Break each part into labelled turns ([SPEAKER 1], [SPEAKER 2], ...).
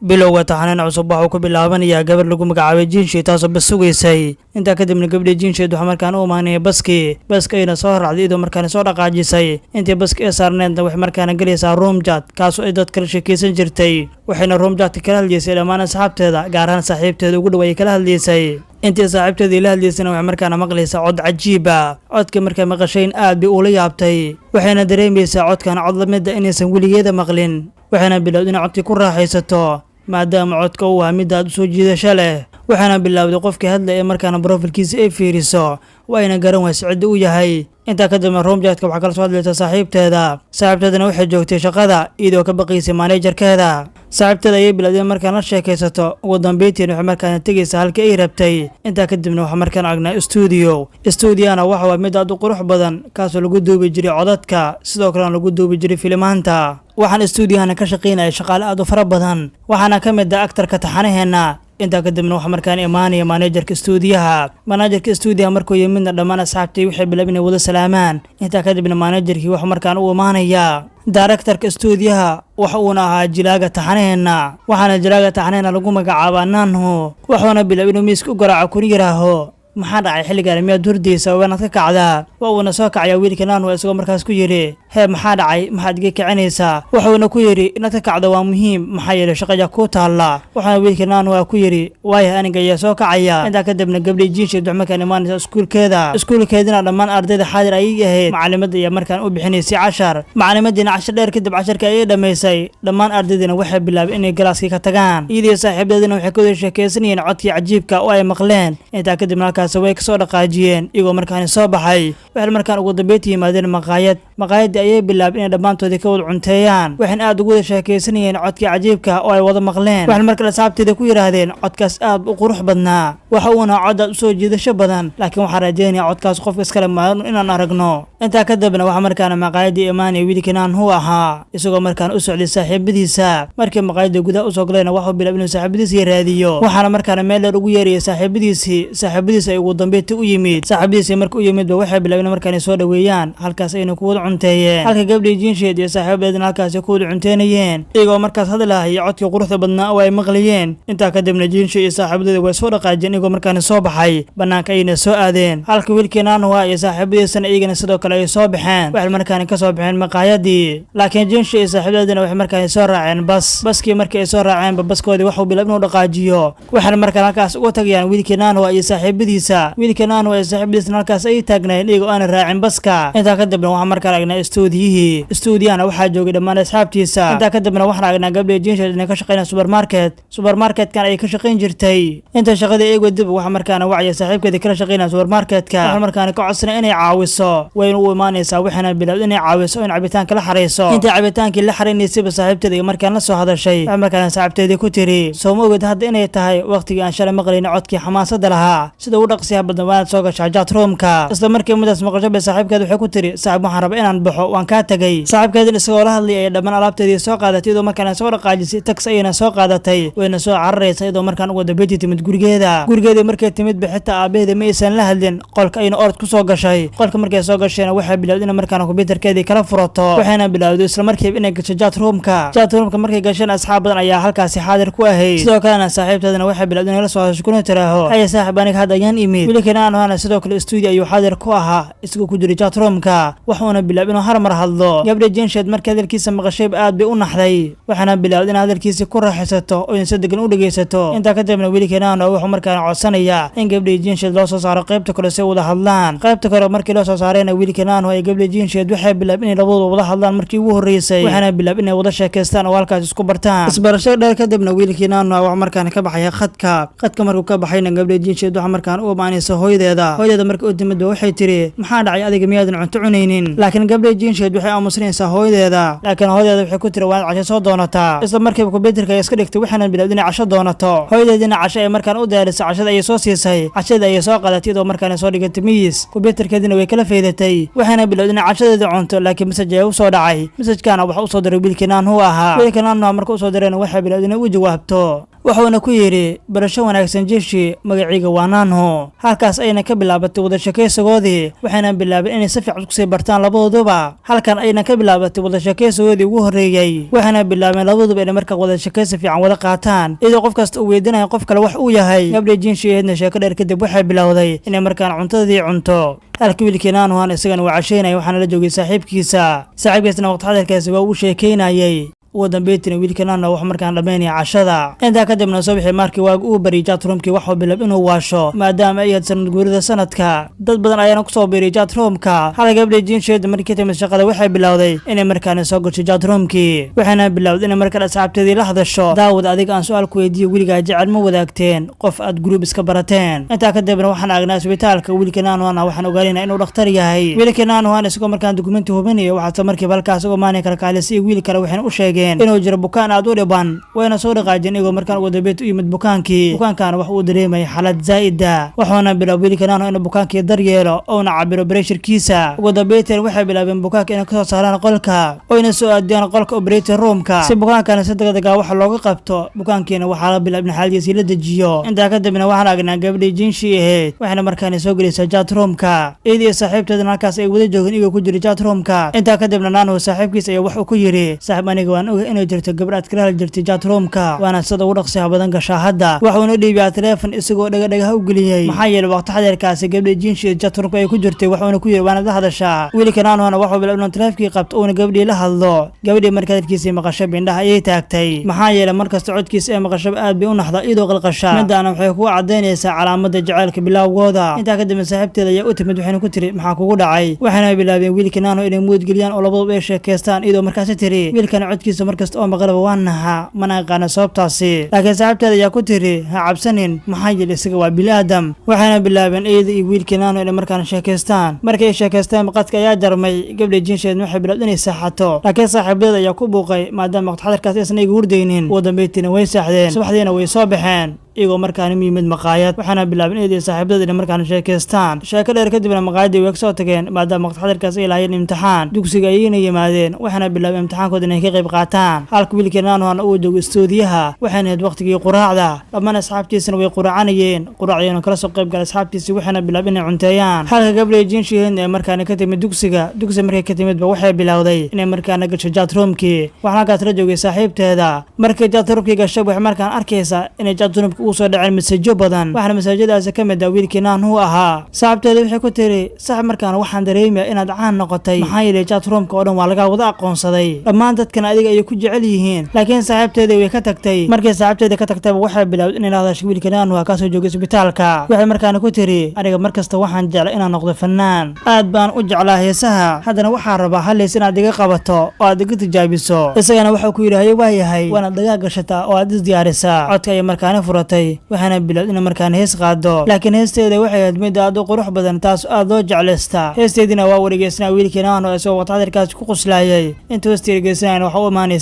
[SPEAKER 1] bilowga taxanaan cusub waxa uu ku bilaabanayaa gabar lagu magacaabay jinshay taasoo bas sugaysay intaa kadibna gabadhii jinshayd waxaa markaan u imaanaya baskii ayna soo raacday iyadoo markaan soo dhaqaajisay intii baski ee saarneedna waxay markaana gelaysaa roomjad kaasoo ay dad kala sheekaysan jirtay waxayna roomjadka kala hadlaysay dhammaan asxaabteeda gaar ahaan saaxiibteeda ugu dhow ayay kala hadlaysay intii saaxiibteedii la hadlaysayna waxay markaana maqlaysaa cod cajiiba codka markay maqashayn aad bay ula yaabtay waxayna dareemaysaa codkan cod lamida inaysan weligeeda maqlin waxayna bilowday inay codkii ku raaxaysato maadaama codka uu ahaa mid aad u soo jiidasho leh waxaana bilowday qofkii hadla ee markaana brofilkiisa ay fiiriso waayna garan waysa cidda u yahay intaa kadibna roomjadka waxaa kala soo hadlaysa saaxiibteedana waxay joogtay shaqada iyadoo ka baqaysay maaneejarkeeda saaxiibteeda ayay bilowday markaan la sheekaysato ugu dambeyntiina waxay markaana tegaysaa halkii ay rabtay intaa kadibna waxaa markaan aragnaa stuudiyana waxa waa mid aad u qurux badan kaasoo lagu duubi jiray codadka sidoo kalena lagu duubi jiray filimaanta waxaan stuudiyahana ka shaqaynaya shaqaale aad u fara badan waxaana ka mid ah aktarka taxanaheena intaa kadibna waxaa markaan imaanaya maaneejarka stuudiyaha markuu yimidna dhammaan asxaabtii waxay bilaabeen inay wada salaamaan intaa kadibna maaneejarkii waxaa markaan u imaanaya daaraktarka stuudiyaha waxa uuna ahaa jilaaga taxanaheena waxaana jilaaga taxanaheena lagu magacaabaa naanho waxuuna bilaabay inuu miiska u garaaco kuna yidhaaho maxaa dhacay xilligaan miyaad hurdaysa waanaad ka kacdaa waa uuna soo kacayaa wiilka naanho isagoo markaas ku yidhi hee maxaa dhacay maxaad iga kicinaysaa wuxuuna ku yidhi inaad ka kacda waa muhiim maxaa yeelay shaqaja kuu taalla waxaana wiilka naanho ku yidhi waaya aniga ayaa soo kacaya intaa kadibna gabdhii jinshayd wax markaan imaanaysa iskuulkeedina dhammaan ardayda xaadir ayay ahayd macalimadda ayaa markaan u bixinaysay cashar macalimaddiina cashar dheer kadib casharka ayay dhammaysay dhammaan ardaydina waxay bilaabeen inay galaaskii ka tagaan iyadii saaxiibadeedina waxay ka wada sheekaysanayeen codkii cajiibka oo ay maqleen intaa kadibna halkaas way kasoo dhaqaajiyeen iyagoo markaan soo baxay waxay markaan ugu dambeyntii yimaadeen maqaayadii ayay bilaabeen inay dhammaantoodii ka wada cunteeyaan waxayna aad ugu wada sheekaysanayeen codkii cajiibka oo ay wada maqleen waxay markale asxaabteeda ku yidhaahdeen codkaas aad u qurux badnaa waxa uuna cod aad u soo jiidasho badan laakiin waxaan rajeynaya codkaas qofka iskale maalin inaan aragno intaa kadibna waxaa markaana maqaayadii imaanaya wiilkii naanhu ahaa isagoo markaan u socday saaxiibadiisa markii maqaayadii gudaha usoo galayna waxuu bilaabay inuu saaxiibadiisii raadiyo waxaana markaana meel dheer ugu yeerayay saaxiibadiisi ay ugu dambeyntii u yimid saaxiibadiisii marka u yimidba waxay bilaabeen markaan soo dhaweeyaan halkaas ayna ku wada cunteeyeen halka gabdhii jinshayd iyo saaxiibadeedna halkaasi ku wada cunteynayeen iyagoo markaas hadlaaya codkii quruxda badnaa oo ay maqlayeen intaa kadibna jinshay iyo saaxiibadeeda way soo dhaqaajiyeen iyagoo markaan soo baxay banaanka ayna soo aadeen halka wiilkii naanhuwa iyo saaxiibadiisana iyagana sidoo kale ay soo baxeen waxay markaan ka soo baxeen maqaayadii laakiin jinshay iyo saaxiibadeedana waxay markaan soo raaceen baskii markii ay soo raaceenba baskoodii waxuu bilaabay inuu dhaqaajiyo waxayna markaan halkaas uga tagayaan wiilkii naanhuwa iyo saaxiibadiisa wiilkii naanhuwa iyo saaxiibadiisana halkaas ay taagnaayeen iyagoo aana raacin baska intaa kadibna waxaa markaan aragnaa stuudiyahana waxaa joogay dhammaan asxaabtiisa intaa kadibna waxaan aragnaa gabdhii jinshayd inay ka shaqaynaa subermarketkan ayay ka shaqayn jirtay inta shaqadii eegwa dib waxaa markaana wacya saaxiibkeedii kala shaqaynaa subermarketka waxaa markaana ka codsanay inay caawiso wayna u imaanaysaa waxaana bilaabday inay caawiso in cabitaanka la xarayso intii cabitaankii la xaraynaysayba saaxiibteeda iyo markaan la soo hadashay waxay markaana saaxiibteedii ku tiri soo ma ogid hadda inay tahay waqtigii aan shalay maqlayna codkii xamaasada lahaa sida ugu dhaqsiyaha badan waanaad soo gashaa jatroomka isla markii midaas maqasho bay saaxiibkeeda waxay ku tiri saaxiib waxaan rabaa inaan baxo waan kaa tagay saaxiibkeedin isagoo la hadlay ay dhammaan alaabteedii soo qaadatay iyadoo markaan soo dhaqaajisay tax ayayna soo qaadatay wayna soo cararaysa iyadoo markaan ugu dambeyntii timid gurigeedii markay timidba xitaa aabaheeda ma aysan la hadlin qolka ayna orod ku soo gashay qolka markay soo gashayna waxay bilowday inay markaan kombyuutarkeedii kala furato waxayna bilowday isla markiiba inay gasho jatroomka markay gasheen asxaab badan ayaa halkaasi xaadir ku ahayd sidoo kalena saaxiibteedana waxay bilowday inay la soo hadasho kuna tiraaho haya saaxiib aniga hadda ayaan imid wiilkii naanhuwana sidoo kale stuudio ayuu xaadir ku ahaa isagoo ku jiray jatroomka waxuuna bilaabay inuu harmar hadlo gabdha jinshayd markii hadalkiisa maqashayba aad bay u naxday waxaana bilaawday inay hadalkiisii ku raaxaysato oo in si degan u dhegaysato intaa kadibna wiilkii naanhuwa wuxuu markaana codsanayaa in gabdhii jinshayd loo soo saaro qaybta kale si wada hadlaan qaybta kale markii loo soo saarayna wiilkii naanhuwa iyo gabdhii jinshayd waxay bilaabeen inay labadooda wada hadlaan markii ugu horreysay waxaana bilaabay inay wada sheekaystaan oo halkaas isku bartaan isbarasho dheer kadibna wiilkii naanhuwa wuxuu markaana ka baxaya khadka markuu ka baxayna gabdhii jinshayd waxaa markaan u imaanaysa hooyadeeda markii u timidba waxay tiri maxaa dhacay adiga miyaadan cunto cunaynin laakiin gabdhii jinshayd waxay aamusanaysaa hooyadeeda laakiin hooyadeeda waxay ku tiri waad casho soo doonataa isla markiiba kombyuutarka ay iska dhigtay waxaana bilaabday inay casho doonato hooyadeediina casho ay markaan u diyaarisay cashada ayay soo siisay cashada ayay soo qaadatay iyadoo markaan soo dhigatay miis kombyuutarkeediina way kala faydatay waxaana bilaabday inay cashadeedii cunto laakiin masaj ayaa u soo dhacay masajkaana waxa u soo diray wiilkii naanhuwa ahaa wiilkii naanhuwa marka u soo dirayna waxay bilaabday inay u jawaabto wuxuuna ku yidhi barasho wanaagsan Jinshi magaciiga waa Naanho halkaas ayna ka bilaabatay wada sheekaysigoodii waxayna bilaabeen inay si fiican isku bartaan labadooduba halkan ayna ka bilaabatay wada sheekaysigoodii ugu horeeyay waxayna bilaabeen labadooduba inay markaa wada sheekaysi fiican wada qaataan iyadoo qof kasta uu weydiinayo qof kale wax uu yahay gabadha Jinshi eedna sheeko dheer kadib waxay bilowday inay markaan cuntadii cunto halkii wiilkii Naanho isagana waa casheynay waxaana la joogay saaxiibkiisna waqti xadirkaasi waa uu sheekeynayay ugu dambeeytina wiilkii Naanho wax markaan dhameynaya cashada inta kadibna soo bixi markii waag uu bari chatroomkii wax uu bilaab inuu waasho maadaama ay hadsan guurida sanadka dad badan ayaana ku soo biiray chatroomka hal gabadha Jinshi markii timid shaqada waxay bilowday inay markaan soo gasho chatroomkii waxayna bilowday inay markaan asxaabteedii la hadasho daawad adiga aan su'aal ku weydiiyo wiligaa jecel ma wadaagteen qof aad group iska barateen inta kadibna waxaan aragnaa isbitaalka wiilkii Naanho waxaan ogaanaynaa inuu dhakhtar yahay wiilkii Naanho isagoo markaan dukumeenti hubinayo waxaa markii halkaas uga maanay kalkaalisi wiil kale waxaan u sheegay inuu jiro bukaan aad u dhiban wayna soo dhaqaajin iyagoo markaan ugu dambeeyay u yimid bukaankaana wax uu dareemay xaalad zaa'ida waxaana bilaabay wiilkii Naanho inuu bukaankii daryeelo oo na cabiro pressure-kiisa ugu dambeeyay waxay bilaabeen bukaanka inay ka soo saaraan qolka oo inay soo aadiyaan qolka operating room-ka si bukaankana si degdeg ah wax looga qabto bukaankiina waxaa la bilaabay xaaladiisa la dejiyo inta kadibna waxaan aragnaa gabadha Jinshi ahayd waxayna markaan soo gelisay chatroom-ka iyadoo saaxiibteedna halkaas ay wada joogeen iyagoo ku jira chatroom-ka inta kadibna Naanho saaxiibkiisa ayaa wax uu ku yiri saaxiib aniga waan inay jirto gabar aad kala jirtay chatroomka waana sida ugu dhaqsiga badan gashaa hadda wuxuuna dhiibay telefoon isagoo dhaga u geliyay maxaa yeelay waqti xadirkaasi gabadha Jinshi chatroomka ay ku jirtay wuxuuna ku yiri waana hadashaa wiilkii Naanho wuxuu bilaabay inuu telefoonka qabto oo gabadhii la hadlo gabadhii markaadkiisa maqashay bindhaha ayay taagtay maxaa yeelay markasta codkiisa ay maqashay aad bay u naxda iyadoo qalqasha midana waxay ku cadeynaysaa calaamada jacaylka bilowgooda inta kadib saaxiibteeda ayaa u timid waxayna ku tiri maxaa kugu dhacay waxayna bilaabeen wiilkii Naanho inay mood geliyaan oo labadoodu ay sheekaystaan iyadoo markaas tiri wiilkan codkiisa markasta oo maqalba waanaha mana aqaan sababtaasi laakiin saaxiibteeda ayaa ku tiri ha cabsanin maxaa yeelay isaga waa bini'aadam waxayna bilaabeen iyada iyo wiilkii Naanho inay markaan sheekaystaan markay ay sheekaystaan qadka ayaa jarmay gabadha Jinshi waxay bilaabeen inay saaxato laakiin saaxiibteeda ayaa ku buuqay maadaama waqti xadirkaas aysan igu hurdaynin ugu dambeeytina way saaxdeen subaxdiina way soo baxeen iyagoo markaan yimid maqaayad waxaana bilaabeen inay saaxiibadooda markaan sheekaystaan sheeko dheer kadibna maqaayadii way soo tageen maadaama waqti xadirkaas ay lahaayeen imtixaan dugsiga ayayna yimaadeen waxaana bilaabeen imtixaankooda inay ka qayb qaataan halka wiilkii Naanho uu joogo stuudiyaha waxaana ahayd waqtigii quraacda dhammaan asxaabtiisana way quraacanayeen quraacdayna kala soo qayb galay asxaabtiisii waxaana bilaabeen inay cunteeyaan halka gabadha Jinshi ay markaan ka timid dugsiga markay ka timid waxay bilowday inay markaan gasho chatroomkii waxaana ka tira joogay saaxiibteeda markay chatroomkii gashay waxay markaan arkaysaa inay chatroomkii uu soo dhacay masaajo badan waxaana masaajadaas ka mid ah wiilkii Naanho ahaa saaxiibteeda waxay ku tiri saaxiib markaan waxaan dareemayaa inaad caan noqotay maxaa yeelay chatroomka oo dhan waa laga wada aqoonsaday dhammaan dadkan adiga ay ku jecel yihiin laakiin saaxiibteeda way ka tagtay markay saaxiibteeda ka tagtay waxay bilaawday inay la hadasho wiilkii Naanho ka soo joogay isbitaalka waxay markaan ku tiri aniga markasta waxaan jeclaa inaan noqdo fanaan aad baan u jeclaa heesaha haddana waxaan rabaa haleys inaad iga qabato oo aad iga tijaabiso isagana wuxuu ku yiri waayahay waana dagaa gashataa oo aad is diyaarisaa codka ay markaan furatay waxaana bilaawday in markaan hees qaado laakiin heesteeda waxay ahayd mid aad u qurux badan taas aad loo jeclaysta heesteedina waa wareegeysnaa wiilkii Naanho isagoo waqti xadirkaas ku qoslayay intuu heesteeda waxa uu imaanay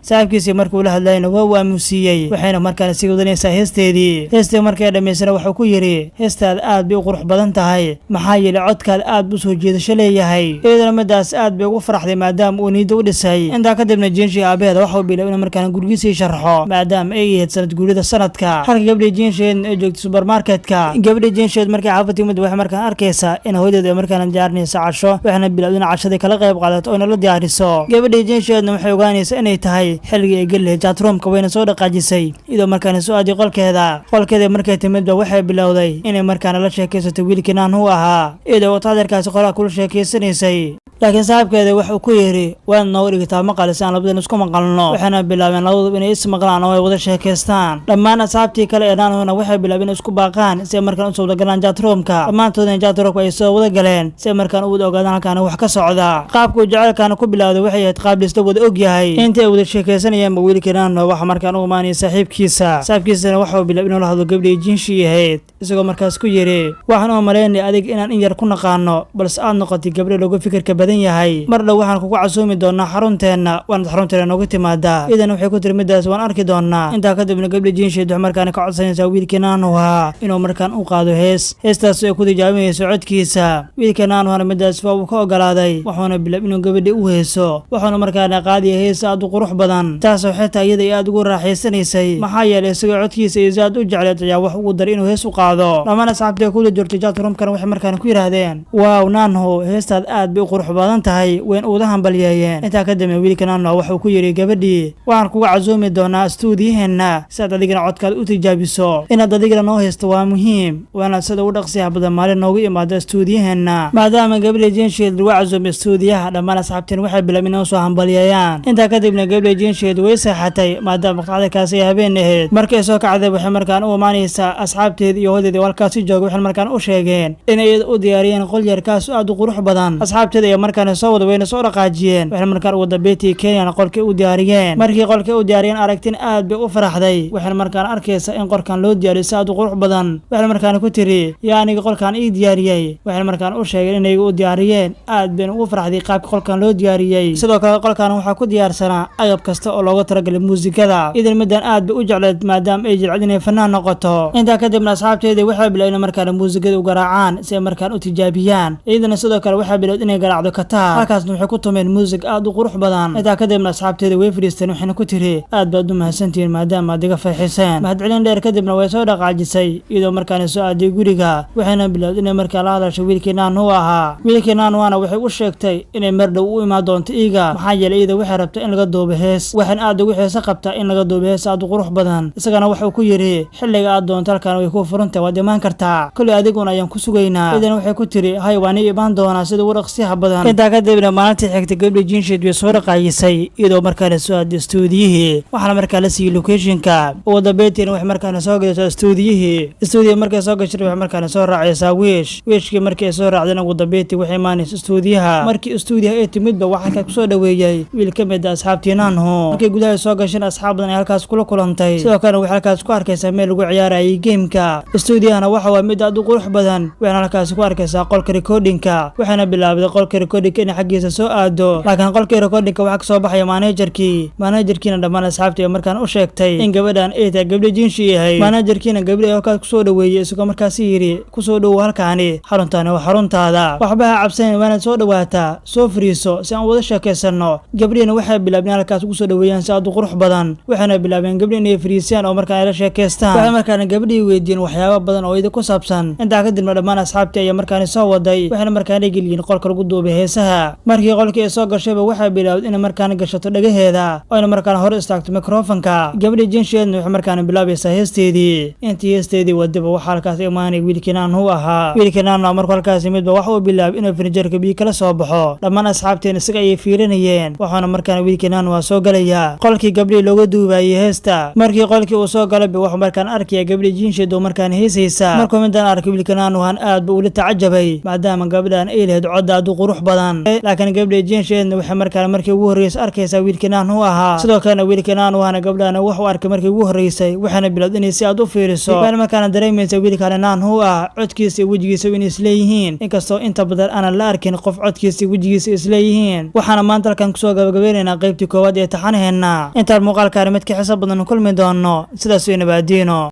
[SPEAKER 1] saaxiibkiisa markuu la hadlayna waa aamusiyay waxayna markaan sii wadanaysaa heesteedii markay dhameysana wuxuu ku yiri heestaada aad bay u qurux badan tahay maxaa yeelay codkaada aad u soo jeedasho leeyahay iyadana midaas aad bay ugu faraxday maadaama uu niyada u dhisay inta kadibna Jinshi aabaheeda waxa uu bilaabay in markaan gurigiisa sharxo maadaama ay yahay sanad guurida sanadka halka gabadha Jinshi ay joogto supermarketka gabadha Jinshi markay xaafadii mid waxay markaan arkaysaa in hooyadeeda markaan diyaarinayso casho waxayna bilaabday in cashada kala qayb qaadato oo la diyaariso gabadha Jinshi waxay ogaanaysaa inay tahay xilligii ay galay chatroomka wayna soo dhaqaajisay iyadoo markaan soo aadi qolkeeda markay timid waxay bilowday inay markaan la sheekaysato wiilkii Naanho ahaa iyadoo waqti xadirkaas qolka kula sheekaysanaysay laakiin saaxiibkeeda wuxuu ku yiri waan noo dhigtaa maqal si aan labadan isku maqalno waxaana bilaabeen labadu inay is maqlaan oo ay wada sheekaystaan dhammaan asxaabtii kale ee Naanho waxay bilaabeen isku baaqaan si markaan u soo galaan chatroomka dhammaantoodna chatroomka ay soo wada galeen si markaan u ogaadaan halkaan wax ka socda qaabku jacaylkan ku bilowday waxay ahayd qaab listo wada og yahay intii ay wada sheekaysanayeen wiilkii Naanho waxa markaan u imaanay saaxiibkiisana waxa uu bilaabay inuu la hadlo gabadha Jinshi ahayd isagoo markaas ku yiri waxaan u maleynay adig inaan in yar ku naqaano balse aad noqotay gabadha looga fikirka badan yahay mar dhow waxaan kugu casuumi doonaa xarunteena waana xarunteena noogu timaada idan waxay ku tiri midaas waan arki doonaa intaa kadibna gabadha jiinsheed waxay markaan ka codsanaysaa wiilkii naanuha inuu markaan u qaado heestaas ay ku tijaabinayso codkiisa wiilkii naanuhana midaas waa uu ka ogolaaday wuxuuna bilaab inuu gabadhi u heeso wuxuuna markaan qaadaya hees aad u qurux badan taasoo xitaa iyada ay aad ugu raaxaysanaysay maxaa yeelay isagoo codkiisa iyo aad u jecleed ayaa wax ugu daray inuu hees u qaado dhammaan asxaabtii kula jirtay jatrumkan waxay markaan ku yiraahdeen waaw naanhu heestaad aad bay u qurux badan tahay weyn uga hambalyeeyeen intaa kadibna wiilkii naanuha wuxuu ku yiri gabadhii waxaan kuga casuumi doonaa stuudiyaheena si aad adigana codkaada u tijaabiso inaad adigana noo haysto waa muhiim waana sida ugu dhaqsiyaha badan maalin noogu imaada stuudiyaheena maadaama gabadha jiinsheed lagu casuumay stuudiyaha dhammaan asxaabteen waxay bilaabeen inay soo hambalyeeyaan intaa kadibna gabadha jiinsheed way seexatay maadaama qacdakaasi ay habeen ahayd markay soo kacday waxay markaan u imaanaysaa asxaabteeda iyo hoodeeda halkaasi jooga waxay markaan u sheegeen inay u diyaariyeen qol yarkaas aad u qurux badan asxaabteeda ayaa markaan soo wada wayna soo dhaqaajiyeen waxay markaan ugu dambeeyay Kenya qolkii u diyaariyeen markii qolkii u diyaariyeen aragtin aad bay u faraxday waxay markaan arkaysaa in qolkan loo diyaariyay si aad u qurux badan waxay markaan ku tiri yaa aniga qolkan ii diyaariyay waxay markaan u sheegeen inay u diyaariyeen aad bay ugu faraxday qaabka qolkan loo diyaariyay sidoo kale qolkan waxa ku diyaarsanaa agab kasta oo looga talagalay muusikada idan midan aad bay u jecleed maadaama ay jecel inay fanaan noqoto intaa kadibna asxaabteeda waxay bilaabeen markaan muusikada u garaacaan si ay markaan u tijaabiyaan iyadana sidoo kale waxay bilaabeen inay garaacdo kataar halkaasna waxay ku tumeen muusig aad u qurux badan intaa kadibna asxaabteeda way fadhiisteen waxayna ku tiri aad baad u mahadsantihiin maadaama aad iga farxiseen mahadcelin dheer kadibna way soo dhaqaajisay iyadoo markaan soo aaday guriga waxayna bilaabeen inay markaan la hadasho wiilkii naanuhu ahaa wiilkii naanuhana waxay u sheegtay inay mar dhow u imaan doonto iiga maxaa yeelay iyada waxay rabtay in laga duubo hees waxaan aad ugu xiiso qabtaa in laga duubo hees aad u qurux badan isagana wuxuu ku yiri xilliga aad doonto halkan way ku furantay waad imaan kartaa kulli adiguna ayaan ku sugaynaa idan waxay ku tiri hay waan imaan doonaa sida ugu dhaqsiyaha badan intaa kadibna maalintii xigtay gabadha jiinsheed way soo dhaqaajisay iyadoo markaan soo aaday stuudiyihii waxaana markaa la siiyay locationka ugu dambeyntiina waxay markaan soo gashay stuudiyaha markay soo gashay waxay markaan soo raacaysaa wiishkii markay soo raacdeen ugu dambeyntii waxay imaanaysaa stuudiyaha markii stuudiyaha ay timidba waxaa ku soo dhaweeyay wiil ka mid ah asxaabtii naanhu markay gudaha soo gasheen asxaab badan ay halkaas kula kulantay sidoo kale waxay halkaas ku arkaysaa meel lagu ciyaarayay geemka stuudiyahana waxa waa mid aad u qurux badan waxayna halkaas ku arkaysaa qolka recordingka waxayna bilaabday qolka recordingka in xaggiisa soo aado laakiin qolka recordingka waxa ka soo baxay managerkiina dhammaan asxaabtii markaan u sheegtay in gabadhan ay tahay gabadha jiinshi yahay managerkiina gabadha halkaas ku soo dhaweeyay isagoo markaas yiri ku soo dhow halkaani xaruntaani waa xaruntaada waxba ha cabsan waana soo dhawaataa soo fariiso si aan wada sheekaysano gabadhiina waxay bilaabeen halkaas ugu soo dhaweeyaan si aad u qurux badan waxayna bilaabeen gabadhi inay fariisiyaan oo markaan ay la sheekaystaan waxay markaan gabadhii weydiin waxyaabo badan oo iyada ku saabsan intaa kadibna dhammaan asxaabtii ayaa markaan soo waday waxayna markaan geliyeen qolka lagu duubay heesaha markii qolkii ay soo gashayba waxay bilaabeen inay markaan gashato dhagaheeda oo inay markaan hor istaagto mikrofonka gabadhii jiinsheedna waxay markaan bilaabaysaa heesteedii intii heesteedii wadiba waxa halkaas imaanay wiilkii naanuhu ahaa wiilkii naanuhu markuu halkaas midba waxa uu bilaabay inuu furnijerka biyo kala soo baxo dhammaan asxaabteen isaga ayay fiirinayeen waxaana markaan wiilkii naanuhu soo galaya qolkii gabadhii looga duubayay heesta markii qolkii uu soo galay wuxuu markaan arkaya gabadhii jiinsheed oo markaan heesaysa markuu midaan arkay wiilkii naanuhan aad buu ula tacajabay maadaama gabadhan ay lahayd cod aad u qurux badan laakiin gabadhii jiinsheedna waxay markaan markii ugu horreysay arkaysaa wiilkii naanuhu ahaa sidoo kalena wiilkii naanuhana gabadhana wuxuu arkay markii ugu horreysay waxaana bilaabday inay si aad u fiiriso waxayna markaan dareemaysaa wiilkaan naanuhu ah codkiisa iyo wejigiisa inay isleeyihiin inkastoo inta badan aanan la arkin qof codkiisa iyo wejigiisa isleeyihiin waxaana maanta halkan kusoo gabagabeynaynaa qaybtii koowaad ee taxanaheena intaan muuqaalkaani mid ka xiiso badan kulmi doono sidaas way nabaadiino.